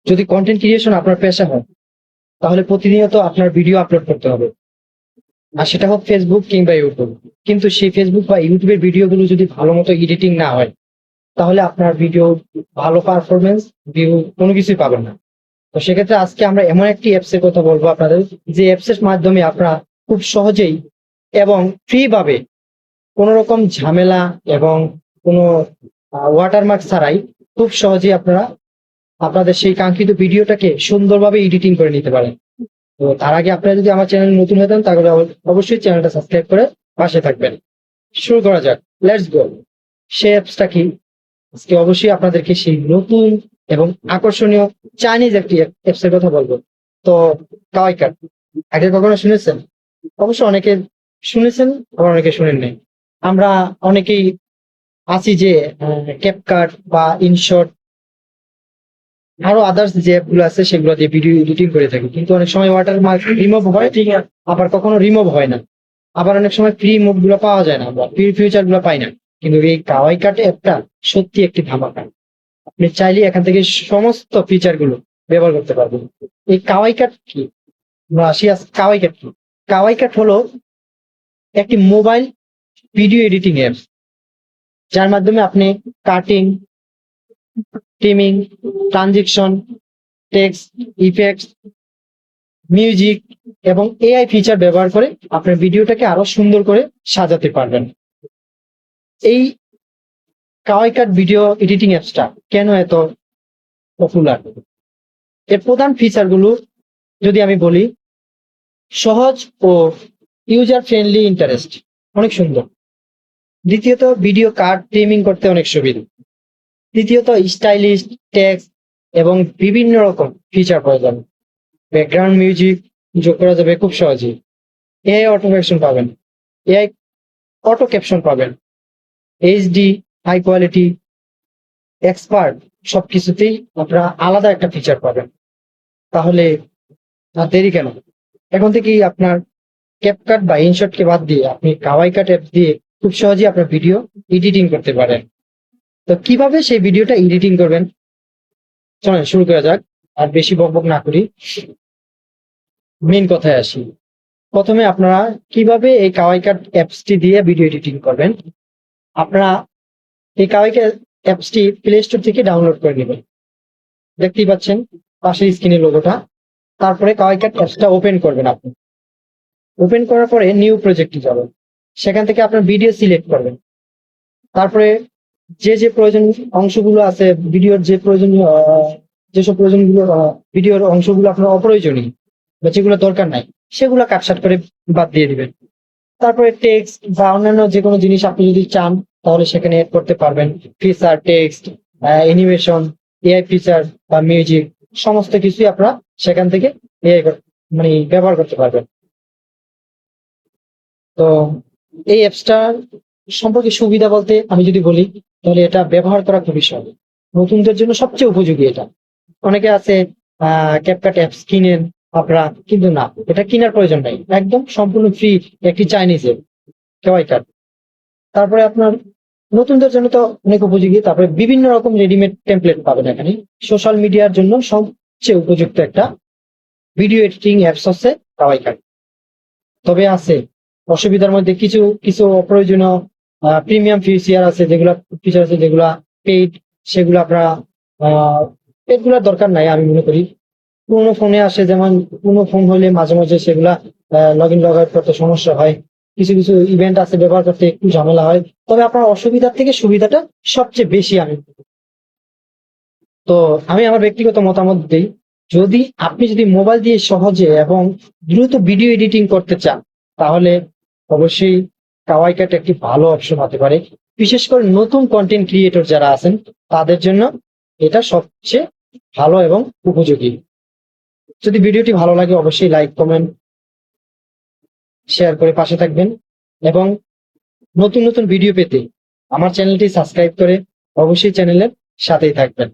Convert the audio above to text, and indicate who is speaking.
Speaker 1: যদি content creation আপনার পেশা হয় তাহলে প্রতিনিয়ত আপনার ভিডিও আপলোড করতে হবে, আর সেটা হোক ফেসবুক কিংবা ইউটিউব। কিন্তু সেই ফেসবুক বা ইউটিউবের ভিডিওগুলো যদি ভালো মতো এডিটিং না হয় তাহলে আপনার ভিডিও ভালো পারফরমেন্স, ভিউ কোনো কিছুই পাবেন না। তো সেক্ষেত্রে আজকে আমরা এমন একটি অ্যাপস এর কথা বলবো আপনাদের, যে অ্যাপস এর মাধ্যমে আপনারা খুব সহজেই এবং ফ্রি ভাবে কোনো রকম ঝামেলা এবং কোনো ওয়াটারমার্ক ছাড়াই খুব সহজেই আপনারা আপনাদের সেই কাঙ্ক্ষিত ভিডিওটাকে সুন্দরভাবে এডিটিং করে নিতে পারেন। তো তার আগে আপনারা যদি আমার চ্যানেল নতুন হতেন তাহলে অবশ্যই চ্যানেলটা সাবস্ক্রাইব করে পাশে থাকবেন। শুরু করা যাক, লেটস গো। সেই অ্যাপসটা কি? আজকে অবশ্যই আপনাদেরকে সেই নতুন এবং আকর্ষণীয় চাইনিজ একটি অ্যাপস এর কথা বলবো। তো কাওয়াই কাট আগে কখনো শুনেছেন? অবশ্য অনেকে শুনেছেন, আবার অনেকে শুনেন নাই। আমরা অনেকেই আছি যে ক্যাপকাট বা ইনশট আরো আদার্স যে অ্যাপগুলো আছে সেগুলো দিয়ে ভিডিও এডিটিং করে থাকি, কিন্তু অনেক সময় ওয়াটারমার্ক রিমুভ হয়, ঠিক আছে, আবার কখনো রিমুভ হয় না। আবার অনেক সময় ফ্রি মুভ গুলো পাওয়া যায় না বা ফ্রি ফিচার গুলো পাই না। কিন্তু এই কাওয়াই কাট অ্যাপটা সত্যি একটি ধামাকা। আপনি চাইলে এখান থেকে সমস্ত ফিচার গুলো ব্যবহার করতে পারবেন। এই কাওয়াই কাট কি? আমরা আসি কাওয়াই কাট কি। কাওয়াই কাট হলো একটি মোবাইল ভিডিও এডিটিং অ্যাপস, যার মাধ্যমে আপনি cutting, trimming, ট্রানজিকশন, text, effects, music এবং এআই ফিচার ব্যবহার করে আপনার ভিডিওটাকে আরো সুন্দর করে সাজাতে পারবেন। এই কাওয়াই কাট ভিডিও এডিটিং অ্যাপসটা কেন এত পপুলার? এর প্রধান ফিচার গুলো যদি আমি বলি, সহজ ও ইউজার ফ্রেন্ডলি ইন্টারেস্ট, অনেক সুন্দর। দ্বিতীয়ত, ভিডিও কাট ট্রিমিং করতে অনেক সুবিধা। তৃতীয়ত, স্টাইলিশ টেক্সট এবং বিভিন্ন রকম ফিচার পাওয়া যাবে। ব্যাকগ্রাউন্ড মিউজিক যোগ করা যাবে খুব সহজেই। এআই অটো ক্যাপশন পাবেন, এআই অটো ক্যাপশন পাবেন, এইচডি, হাই কোয়ালিটি, এক্সপার্ট, সবকিছুতেই আপনারা আলাদা একটা ফিচার পাবেন। তাহলে আর দেরি কেন? এখন থেকেই আপনার ক্যাপকাট বা ইনশটকে বাদ দিয়ে আপনি কাওয়াই কাট অ্যাপ দিয়ে খুব সহজেই আপনার ভিডিও এডিটিং করতে পারেন। তো কিভাবে সেই ভিডিওটা এডিটিং করবেন, চলেন শুরু করা যাক। আর বেশি বকবক না করি, মেন কথায় আসি। প্রথমে আপনারা কিভাবে এই কাওয়াই কাট অ্যাপসটি দিয়ে ভিডিও এডিটিং করবেন। আপনারা এই কাওয়াই কাট অ্যাপসটি প্লে স্টোর থেকে ডাউনলোড করে নেবেন, দেখতেই পাচ্ছেন পাশের স্ক্রিনের লোগোটা। তারপরে কাওয়াই কাট অ্যাপসটা ওপেন করবেন। আপনি ওপেন করার পরে নিউ প্রজেক্টে যাবেন, সেখান থেকে আপনার ভিডিও সিলেক্ট করবেন। তারপরে যে যে প্রয়োজন অংশগুলো আছে ভিডিওর, যে প্রয়োজনীয় যেসব প্রয়োজনগুলো ভিডিওর অংশগুলো আপনার অপ্রয়োজনীয় বা যেগুলো দরকার নাই সেগুলো কাটছাট করে বাদ দিয়ে দিবেন। তারপরে টেক্সট বা অন্যান্য যে কোনো জিনিস আপনি যদি চান তাহলে সেখানে এড করতে পারবেন। Feature, text, animation, AI feature বা মিউজিক, সমস্ত কিছুই আপনারা সেখান থেকে এআই মানে ব্যবহার করতে পারবেন। তো এই অ্যাপসটা সম্পর্কে সুবিধা বলতে আমি যদি বলি তাহলে এটা ব্যবহার করা খুবই সহজ, নতুনদের জন্য সবচেয়ে উপযোগী এটা। অনেকে আছে ক্যাপকাট অ্যাপস কিনেন আপনারা, কিন্তু না, এটা কেনার প্রয়োজন নাই, একদম সম্পূর্ণ ফ্রি একটি চাইনিজ অ্যাপ কাওয়াই কাট। তারপরে আপনার নতুনদের জন্য তো অনেক উপযোগী। তারপরে বিভিন্ন রকম রেডিমেড টেমপ্লেট পাবেন এখানে। সোশ্যাল মিডিয়ার জন্য সবচেয়ে উপযুক্ত একটা ভিডিও এডিটিং অ্যাপস হচ্ছে কাওয়াই কাট। তবে আছে অসুবিধার মধ্যে কিছু কিছু অপ্রয়োজনীয় প্রিমিয়াম ফিচার আছে, যেগুলা পেইড, সেগুলো আপনারা পেইডগুলোর দরকার নাই আমি মনে করি। পুরোনো ফোনে আসে, যেমন পুরোনো ফোন হলে মাঝে মাঝে সেগুলা লগ ইন লগ আউট করতে সমস্যা হয়, কিছু কিছু ইভেন্ট আছে ব্যবহার করতে একটু ঝামেলা হয়। তবে আপনার অসুবিধার থেকে সুবিধাটা সবচেয়ে বেশি আমি। তো আমি আমার ব্যক্তিগত মতামত দিই, যদি মোবাইল দিয়ে সহজে এবং দ্রুত ভিডিও এডিটিং করতে চান তাহলে অবশ্যই কাওয়াই কাট একটি ভালো অপশন হতে পারে। বিশেষ করে নতুন কন্টেন্ট ক্রিয়েটর যারা আছেন তাদের জন্য এটা সবচেয়ে ভালো এবং উপযোগী। যদি ভিডিওটি ভালো লাগে অবশ্যই লাইক, কমেন্ট, শেয়ার করে পাশে থাকবেন এবং নতুন নতুন ভিডিও পেতে আমার চ্যানেলটি সাবস্ক্রাইব করে অবশ্যই চ্যানেলের সাথেই থাকবেন।